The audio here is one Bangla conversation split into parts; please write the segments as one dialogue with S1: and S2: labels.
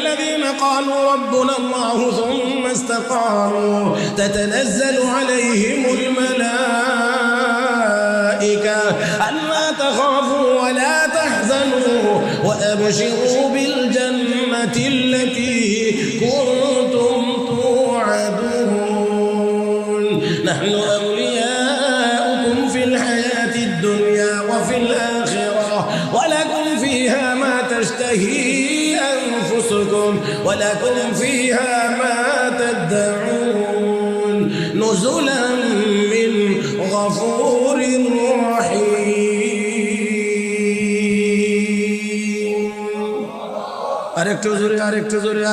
S1: الذين قالوا ربنا الله ثم استقاموا تتنزل عليهم الملائكة ألا تخافوا ولا تحزنوا وأبشروا بالجنة التي كنتم توعدون نحن أولياؤكم في الحياة الدنيا وفي الآخرة ولكم فيها ما تشتهي أنفسكم ولكم فيها ما تدعون نزلا من غفور رحيم আরেকটু জোরে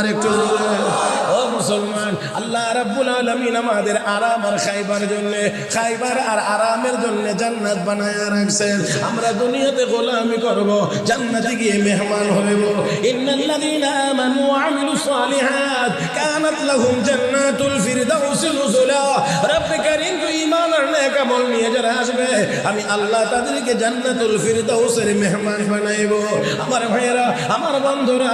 S1: ও মুসলমান আল্লাহ রাব্বুল আলামিন আমাদের আরাম আর খাইবার জন্য খাইবার আর আরামের জন্য জান্নাত বানায়া রাখছেন আমরা দুনিয়াতে গোলামি করব জান্নাতে গিয়ে মেহমান হইব ইন্নাল্লাযীনা আমানু ওয়া আমিলুস সালিহাত কানাত লাহুম জান্নাতুল ফিরদাউস নুজুলা রব্বে কারীম তো ঈমান আর নেক আমল নিয়ে যারা আসবে আমি আল্লাহ তাদেরকে জান্নাতুল ফিরদাউসের মেহমান বানাইব আমার ভাইয়েরা আমার বন্ধুরা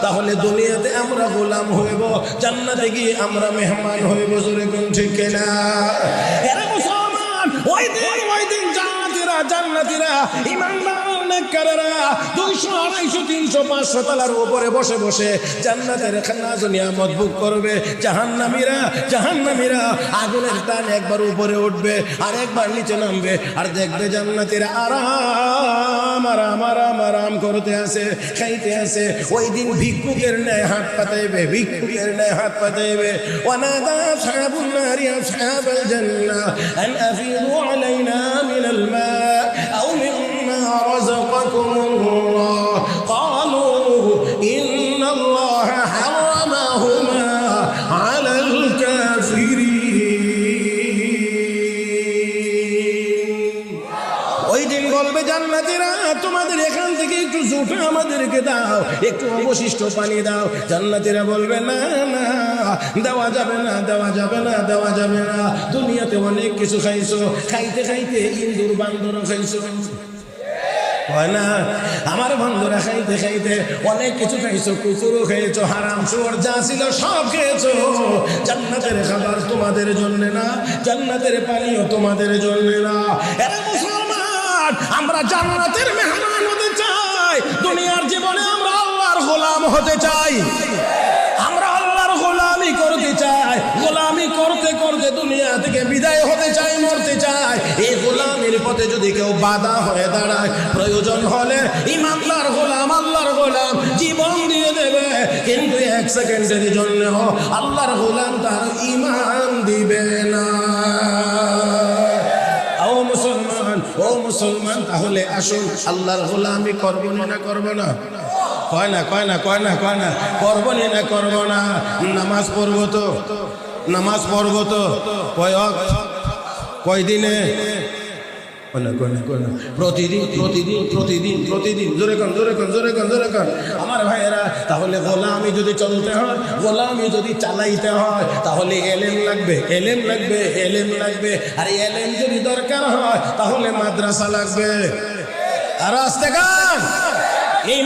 S1: তাহলে দুনিয়াতে আমরা গোলাম হইব জান্নাতে গিয়ে আমরা মেহমান হইব জোরে কোন ঠিক কিনা এরা মুসলমান ওই দিন জান্নাতীরা ঈমানদার নেককাররা 200 250 300 500 তলার উপরে বসে বসে জান্নাতের খানাজ নিয়ামত ভোগ করবে জাহান্নামীরা আগুনের টান একবার উপরে উঠবে আর একবার নিচে নামবে আর দেখবে জান্নাতীরা আরাম করতে আছে খাইতে আছে ওই দিন ভিক্ষুকের ন্যায় হাত পাতাইবে ওয়ানাদা আসহাবুন নারি আসহাবাল জান্নাহ আন আফিদু আলাইনা মিনাল মা আও মিম্মা রাযাকাকুমুল্লাহ ক্বালু ইন্নাল্লাহা হারামাহুমা আলাল কাফিরিন ওই দিন বলবে জান্নাতীরা তোমাদের এখান থেকে একটু জুটা আমাদেরকে দাও একটু অবশিষ্ট পানি দাও জান্নাতীরা বলবে না দেওয়া যাবে না দুনিয়াতে অনেক কিছু খাইছো খাইতে ইন্দুর বান্দর খাইছো হয় না আমার বন্ধুরা খাইতে অনেক কিছু খাইছো কুকুরও খেয়েছো হারাম শুয়োর যা ছিল সব খেয়েছো জান্নাতের খাবার তোমাদের জন্য না জান্নাতের পানিও তোমাদের জন্য না এরা মুসলমান আমরা জান্নাতের মেহমান হতে চাই দুনিয়ার জীবনে আমরা আল্লাহর গোলাম হতে চাই আমরা আল্লাহর গোলামি করতে চাই গোলামি করতে করতে দুনিয়া থেকে বিদায় হতে চাই মরতে চাই এই গোলামির পথে যদি কেউ বাধা হয়ে দাঁড়ায় প্রয়োজন হলে ইমানদার গোলাম আল্লাহর গোলাম জীবন দিয়ে দেবে কিন্তু 1 সেকেন্ডের জন্য আল্লাহর গোলাম তার ঈমান দিবে না ও মুসলমান তাহলে আসুন আল্লাহর গোলামি করব না করব না কয় না করব না নামাজ পড়ব তো কয় দিনে প্রতিদিন জোরে কন আমার ভাইয়েরা তাহলে গোলামি যদি চলতে হয় গোলামি যদি চালাইতে হয় তাহলে এলেম লাগবে আর এলেম যদি দরকার হয় তাহলে মাদ্রাসা লাগবে আর আস্তে গান এই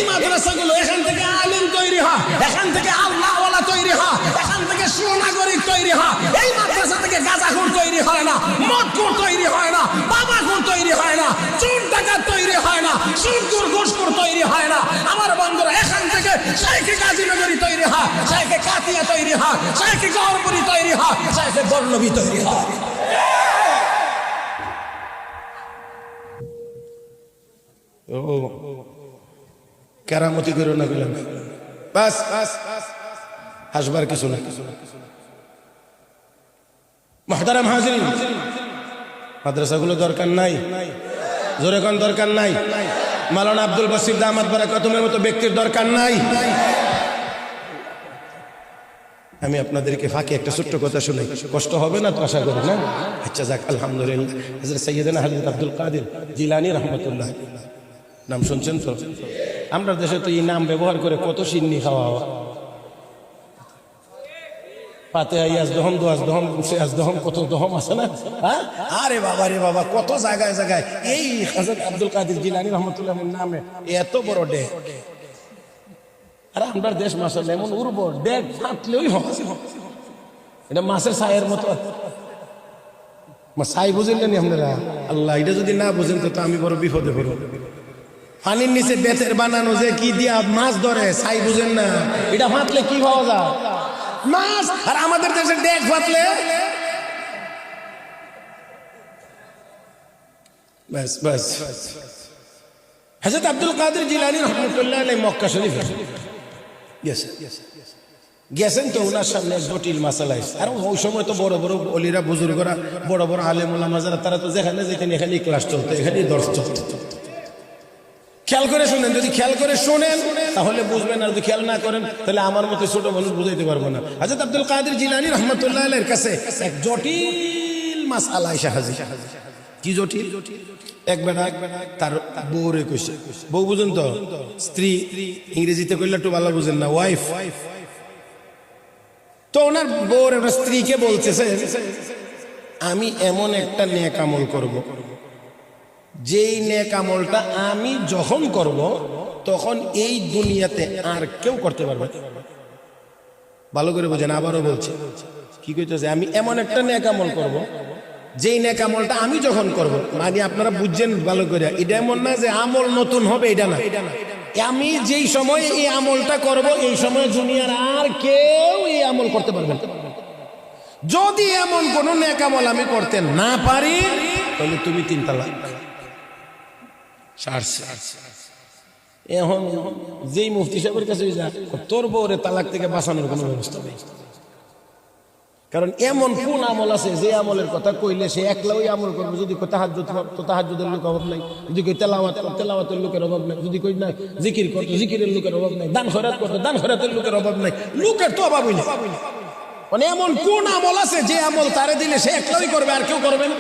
S1: মাদ্রাসাগুলো এখান থেকে আলেম তৈরি হয় এখান থেকে আল্লাহওয়ালা তৈরি হয় এখান থেকে সুনাগরিক তৈরি হয় এই মাদ্রাসা থেকে গাঁজাখোর তৈরি হয় না মদখোর তৈরি হয় না বাবাখোর তৈরি হয় না চোর ডাকাত তৈরি হয় না সুদখোর ঘুষখোর তৈরি হয় না আমার বন্ধুরা এখান থেকে শাইখে গাজীনগরী তৈরি হয় শাইখে কাতিয়া তৈরি হয় শাইখে গহরপুরি তৈরি হয় শাইখে বর্ণবী তৈরি হয় কেরামতি করো না বললাম বাস হাসবার কিছু না মুহতারাম হাজিরিন মাদ্রাসাগুলো দরকার নাই জোরে কোন দরকার নাই মাওলানা আব্দুল বাসির দামাত বারাকাতুহুর মতো ব্যক্তির দরকার নাই আমি আপনাদেরকে ফাঁকে একটা ছোট্ট কথা শুনাই কষ্ট হবে না তো আশা করি না আচ্ছা যাক আলহামদুলিল্লাহ হযরত সাইয়্যিদানা হযরত আব্দুল কাদের জিলানী রাহমাতুল্লাহ নাম শুনছেন তো আমরা দেশে তো এই নাম ব্যবহার করে কত সিন্নি খাওয়া পাতে আইয়াজ দহম দোয়াজ দহম সেয়াজ দহম কত দহম আছে না হ্যাঁ আরে বাবা কত জায়গায় এই হযরত আব্দুল কাদের জিলানী রাহমাতুল্লাহ নামে এত বড় ডে আর আমরা দেশ মাসাল্লাহ এমন উর্বর, দেখ ফাটলেই হয়, এটা মাছের ছায়ের মতো। ছাই বুঝেন না আপনারা? আল্লাহ, এটা যদি না বুঝেন তো আমি বড় বিপদে পড়ব। পানির নিচে বেতের বানানো যে কি দিয়া মাছ ধরে, ছাই বুঝেন না? এটা ফাটলে কি পাওয়া যায়? মাছ। আর আমাদের দেশে ডেক ফাটলে বাস বাস। হযরত আব্দুল কাদের জিলানী রাহমাতুল্লাহ আলাইহি মক্কা শরীফ গেছেন, তো ওনার সামনে জটিল মাসালা। আর ওই সময় তো বড় বড় অলিরা বুজুর্গরা, বড় বড় আলেম ওলামা যারা, তারা তো যেখানে যেতেন এখানেই ক্লাস চলতো, এখানেই দর্শ চলতো। খেয়াল করে শুনেন, যদি খেয়াল করে শোনেন তাহলে বুঝবেন, আর যদি খেয়াল না করেন তাহলে আমার মতো ছোট মানুষ বুঝাইতে পারবো না। হযরত আব্দুল কাদের জিলানী রাহমাতুল্লাহ আলাইহির কাছে এক জটিল মাসালা আইসা হাজির। কি জটিল? একবার তার বউরে কইছে, বউ বুঝেন তো, স্ত্রী, ইংরেজিতে কইলে একটু ভালো বুঝেন না, ওয়াইফ। তো ওনার বউর স্ত্রীকে বলতেছে, আমি এমন একটা নেক আমল করব, যেই নেক আমলটা আমি যখন করব তখন এই দুনিয়াতে আর কেউ করতে পারবে। ভালো করে বোঝেন, আবারও বলছে, কি কইতেছে? আমি এমন একটা নেক আমল করব, যেই নেক আমলটা আমি যখন করব, মানে আপনারা বুঝছেন ভালো করে, এটা এমন না যে আমল নতুন হবে, এটা না। আমি যেই সময় এই আমলটা করব, এই সময় দুনিয়ার আর কেউ এই আমল করতে পারবে না। যদি এমন কোন নেক আমল আমি করতে না পারি, তাহলে তুমি 3 তালাক। এখন যেই মুফতি সাহেবের কাছে যা, তোর বউরে তালাক থেকে বাঁচানোর কোনো ব্যবস্থা নেই। কারণ এমন কোন আমল আছে যে আমলের কথা কইলে সে একলা ওই আমল করবে? যদি তাহাজ্জুদ করতো, তাহাজ্জুদের লোক অভাব নাই। যদি কই তেলাওয়াত করতো, তেলাওয়াতের লোকের অভাব নাই। যদি কই না জিকির করতো, জিকিরের লোকের অভাব নাই। দান খয়রাত করতো, দান খয়রাতের লোকের অভাব নাই। লোকের তো অভাবই নেই। মানে এমন কোন আমল আছে যে আমল তারে দিলে সে একলাই করবে, আর কেউ করবে না?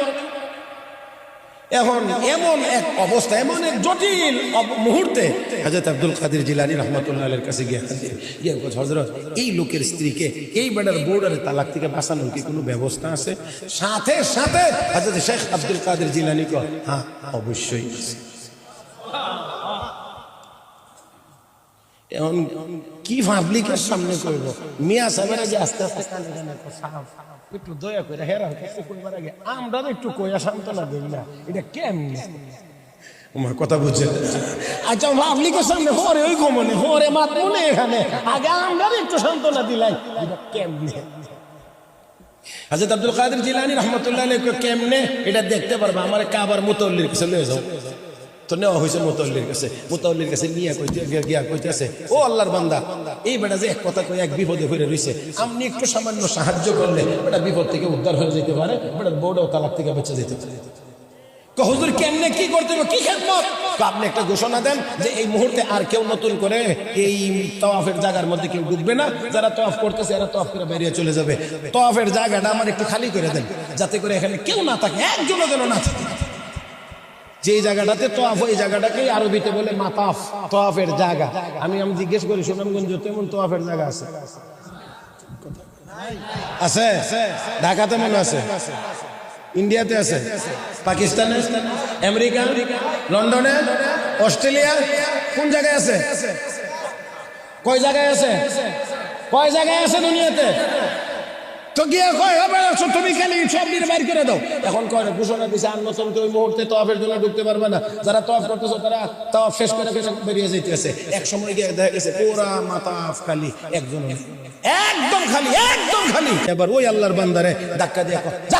S1: এখন এমন এক অবস্থা, এমন এক জটিল মুহূর্তে হযরত আব্দুল কাদের জিলানী রাহমাতুল্লাহ আলাইহির কাছে গিয়ে হযরত, এই লোকের স্ত্রীকে, এই বেটার বউডারে তালাক থেকে বাঁচানোর কি কোনো ব্যবস্থা আছে? সাথে সাথে হযরত শেখ আব্দুল কাদের জিলানী কয়, হ্যাঁ অবশ্যই আছে। এখন কি পাবলিকের সামনে করবো? মিয়া সাহেবের আগে আস্তে আস্তে কানে কানে একটু দয়া করে হেরা হচ্ছে কইবার আগে আমরা একটু কইয়া সান্ত্বনা দেই না, এটা কেমনি? আমার কথা বুঝছেন? আচ্ছা, পাবলিকের সামনে হরে ওই গমনে হরে মাত মনে, এখানে আগে আমরা একটু সান্ত্বনা দিলাই, এটা কেমনি? হযরত আব্দুল কাদের জিলানী রাহমাতুল্লাহ আলাইহি কেমনে এটা দেখতে পারবা? আমার কাবার মুতাওয়াল্লির কাছে লয়ে যাও। তো নেওয়া হয়েছে মুতাওয়াল্লির কাছে। মুতাওয়াল্লির কাছে নিয়ে গিয়া কইতেছে, ও আল্লাহর বান্দা, এই বেটা যে এক কথা কই এক বিপদে হয়ে রইছে, আপনি একটু সামান্য সাহায্য করলে বেটা বিপদ থেকে উদ্ধার হয়ে যেতে পারে, বেটার বউটাও তালাক থেকে বেঁচে যেতে পারে। হুজুর কেমনে কি করতে হবে, কি খেদমত? আপনি একটা ঘোষণা দেন যে এই মুহূর্তে আর কেউ নতুন করে এই তাওয়াফের জায়গার মধ্যে কেউ ঢুকবে না, যারা তাওয়াফ করতেছে এরা তাওয়াফ করে বেরিয়ে চলে যাবে। তাওয়াফের জায়গাটা আমার একটু খালি করে দেন, যাতে করে এখানে কেউ না থাকে, একজনও যেন না থাকে। যে জায়গাটাতে তাওয়াফ, ওই জায়গাটাকে আরবিতে বলে মাতাফ, তাওয়াফের জায়গা। আমি জিজ্ঞেস করি, সুনামগঞ্জ তেমন তাওয়াফের জায়গা আছে? আছে? ঢাকাতে মনে আছে, ইন্ডিয়াতে আছে, পাকিস্তানে, আমেরিকা, লন্ডনে, অস্ট্রেলিয়া, কোন জায়গায় আছে? কয় জায়গায় আছে? কয় জায়গায় আছে দুনিয়াতে? তো গিয়ে কয় হবে তুমি খালি সব দিনে বাইর করে দাও। এখন কয় ঘোষণা দিছে আর নতুন ওই মুহূর্তে তাওয়াফের জন্য ঢুকতে পারবে না। যারা তাওয়াফ করতেছে তারা তাওয়াফ শেষ করে বেরিয়ে যাইতেছে। এক সময় গিয়ে দেখা গেছে পুরা মাতাফ খালি, একজন একদম খালি, একদম খালি। এবার ওই আল্লাহর বান্দারে ধাক্কা দিয়ে যা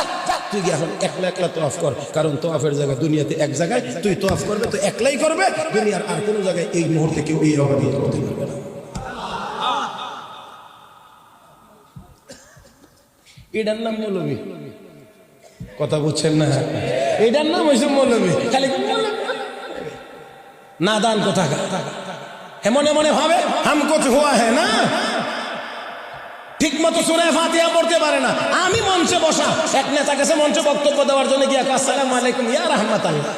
S1: তুই গিয়ে এখন একলা একলা তাওয়াফ কর, কারণ তাওয়াফের জায়গা দুনিয়াতে এক জায়গায় তুই তাওয়াফ করবে তো একলাই করবে, দুনিয়ার আর কোনো জায়গায় এই মুহূর্তে কেউ এই অবধি করতে পারবে না। এটার নাম মৌলবী, কথা বুঝছেন না? এটার নাম হয়েছে মৌলবী, খালি নাদান কথা। মনে মনে ভাবে হাম কুছ হুয়া হ্যায় না, ঠিক মতো সূরা ফাতিহা পড়তে পারে না। আমি মঞ্চে বসা এক নেতা কাছে মঞ্চে বক্তব্য দেওয়ার জন্য গিয়া আসসালামু আলাইকুম ইয়া রাহমাতাল্লাহ,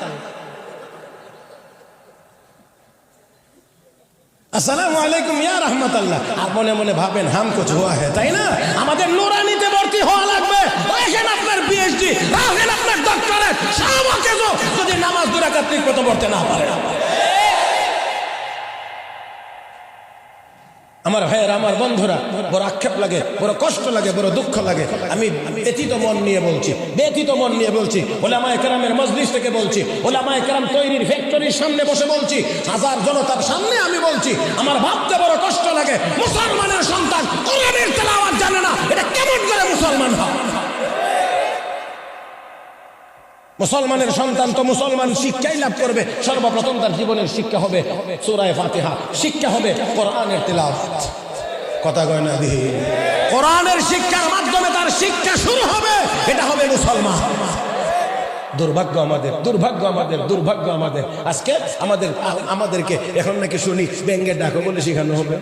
S1: আসসালামু আলাইকুম ইয়া রাহমাতাল্লাহ। আর মনে মনে ভাবেন হাম কুছ হুয়া হ্যায়, তাই না? আমাদের নুরানিতে ভর্তি হওয়া লাগবে, এখানে আপনার পিএইচডি, এখানে আপনার ডক্টরেট, সবকে যদি নামাজ 2 রাকাত ঠিক মতো পড়তে না পারে। আমার ভাইয়েরা, আমার বন্ধুরা, বড় আক্ষেপ লাগে, বড় কষ্ট লাগে, বড় দুঃখ লাগে। আমি ব্যথিত মন নিয়ে বলছি, ব্যথিত মন নিয়ে বলছি। ওলামায়ে কেরামের মজলিস থেকে বলছি, ওলামায়ে কেরাম তৈরির ফ্যাক্টরির সামনে বসে বলছি, হাজার জনতার সামনে আমি বলছি, আমার ভাবতে বড় কষ্ট লাগে। মুসলমানের সন্তান কোরআনের তেলাওয়াত জানে না, এটা কেমন করে মুসলমান হয়? মুসলমানের সন্তান তো মুসলমান শিক্ষাই লাভ করবে। সর্বপ্রথম তার জীবনের শিক্ষা হবে সূরা ফাতিহা, শিক্ষা হবে কোরআনের তেলাওয়াত। কথা কয় না দিহি? কোরআনের শিক্ষার মাধ্যমে তার শিক্ষা শুরু হবে, এটা হবে মুসলমান। দুর্ভাগ্য আমাদের, দুর্ভাগ্য আমাদের, দুর্ভাগ্য আমাদের। আজকে আমাদেরকে এখন নাকি শুনি ব্যাঙ্গের ডাকো বলে শেখানো হবে,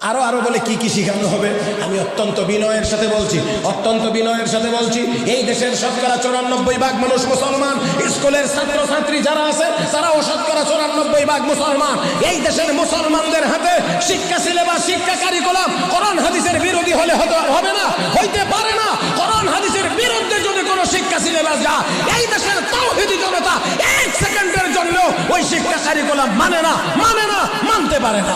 S1: আরো আরো বলে কি কি শেখানো হবে। আমি অত্যন্ত বিনয়ের সাথে বলছি, অত্যন্ত বিনয়ের সাথে বলছি, এই দেশের শতকরা 94% মানুষ মুসলমান। স্কুলের ছাত্র ছাত্রী যারা আছে তারাও শতকরা 94% মুসলমান। এই দেশের মুসলমানদের হাতে শিক্ষা সিলেবাস, শিক্ষা কারিকুলাম কোরআন হাদিসের বিরোধী হলে হবে না, হইতে পারে না। কোরআন হাদিসের বিরুদ্ধে যদি কোনো শিক্ষা সিলেবাস যায়, এই দেশের তাওহীদি জনতা 1 সেকেন্ডের জন্য ওই শিক্ষা কারিকুলাম মানে না, মানতে পারে না।